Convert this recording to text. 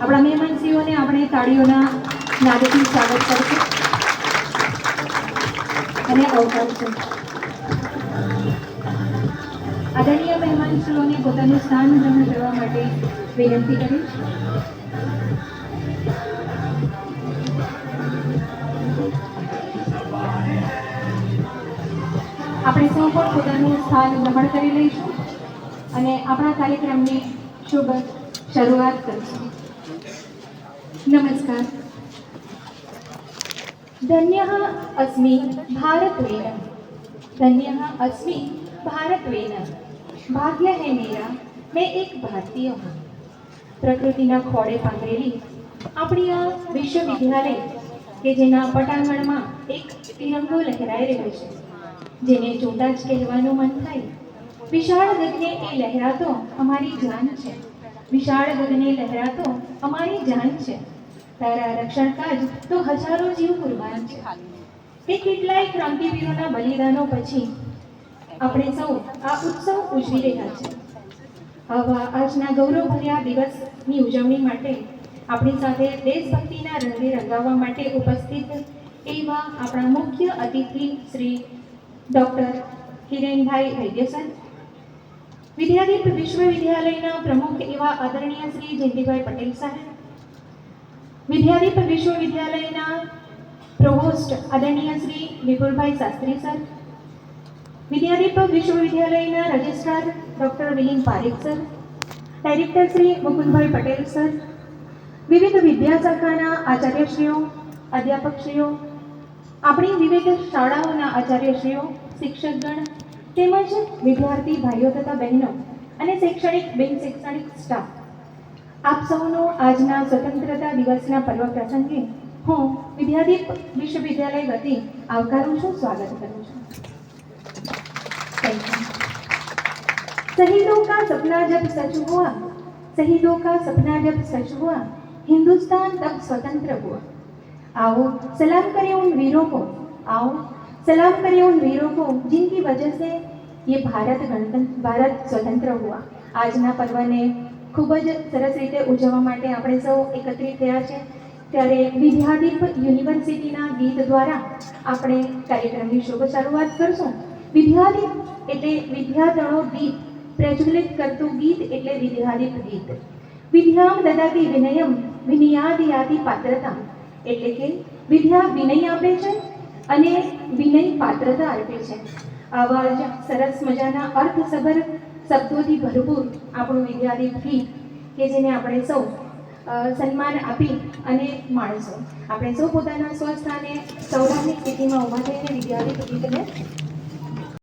આપણા મહેમાનશ્રીઓને આપણે તાળીઓના નાદથી સ્વાગત કરશું અને આવકારશું. આદરણીય મહેમાનશ્રીઓને પોતાનું સ્થાન ગ્રહણ કરવા માટે વિનંતી કરીશ. આપણે સૌ પણ પોતાનું સ્થાન ગ્રહણ કરી લઈશું અને આપણા કાર્યક્રમની શુભ શરૂઆત કરીશું. નમસ્કાર. ધન્યઃ અસ્મિ ભારતવેન, ધન્યઃ અસ્મિ ભારતવેન, ભાગ્ય હૈ મેરા मैं एक भारतीय हूँ. પ્રકૃતિના ખોળે પાંગરેલી આપણી આ વિશ્વવિદ્યાલય કે જેના પટાંગણમાં એક તિરંગો લહેરાઈ રહ્યો છે, જેને જોતા જ કહેવાનું મન થાય, વિશાળ ગગને એ લહેરાતો અમારી જાન છે, વિશાળ ગગને લહેરાતો અમારી જાન છે. તારા રક્ષણ કાજ તો હજારો જીવ કુરબાન છે. તે કેટલાય ક્રાંતિવીરોના બલિદાનો પછી આપણે સૌ આ ઉત્સવ ઉજવી રહ્યા છે. આવા આજના ગૌરવભર્યા દિવસની ઉજવણી માટે આપણી સાથે દેશભક્તિના રંગે રંગાવવા માટે ઉપસ્થિત એવા આપણા મુખ્ય અતિથિ શ્રી ડૉક્ટર હિરેનભાઈ વૈદ્ય સર, વિદ્યાદીપ વિશ્વવિદ્યાલયના પ્રમુખ એવા આદરણીય શ્રી જયંતિભાઈ પટેલ સાહેબ, વિદ્યાદીપ વિશ્વવિદ્યાલયના પ્રોવોસ્ટ આદરણીય શ્રી વિપુલભાઈ શાસ્ત્રી સર, વિદ્યાદીપ વિશ્વવિદ્યાલયના registrar doctor Vilin Parekh sir, director Shri Mukundbhai Patel sir, વિવિધ વિદ્યાશાખાના આચાર્યશ્રીઓ, અધ્યાપકશ્રીઓ, આપણી વિવિધ શાળાઓના આચાર્યશ્રીઓ, શિક્ષકગણ તેમજ વિદ્યાર્થી ભાઈઓ તથા બહેનો અને શૈક્ષણિક બિન શૈક્ષણિક સ્ટાફ, આપ સૌનો આજના સ્વતંત્રતા દિવસના પર્વ પ્રસંગે હું વિદ્યાદીપ વિશ્વવિદ્યાલય વતી આવકારું છું, સ્વાગત કરું છું. शहीदों का सपना जब सच हुआ, शहीदों का सपना जब सच हुआ, हिंदुस्तान तब स्वतंत्र हुआ. आओ सलाम करें उन वीरों को, आओ सलाम करें उन वीरों को जिनकी वजह से ये भारत स्वतंत्र हुआ. આજના પર્વને ખૂબ જ સરસ રીતે ઉજવવા માટે આપણે સૌ એકત્રિત થયા છે, ત્યારે વિદ્યાદીપ યુનિવર્સિટીના ગીત દ્વારા આપણે કાર્યક્રમની શુભ શરૂઆત કરશું. વિદ્યાદીપ એટલે વિદ્યાધણો દીપ પ્રજ્વલિત કરતું ગીત એટલે વિદ્યાદીપ ગીત. વિદ્યામ દદાતિ વિનયમ વિનયાદિયાતિ પાત્રતા, એટલે કે વિદ્યા વિનય આપે છે અને વિનય પાત્રતા આપે છે. આવા જ સરસ મજાના અર્થસભર શબ્દોથી ભરપૂર આપણું વિદ્યાદીપ ગીત કે જેને આપણે સૌ સન્માન આપી અને માણશું. આપણે સૌ પોતાના સ્વસ્થાને સૌરાની સ્થિતિમાં ઊભા થઈને વિદ્યાદીપ ગીતને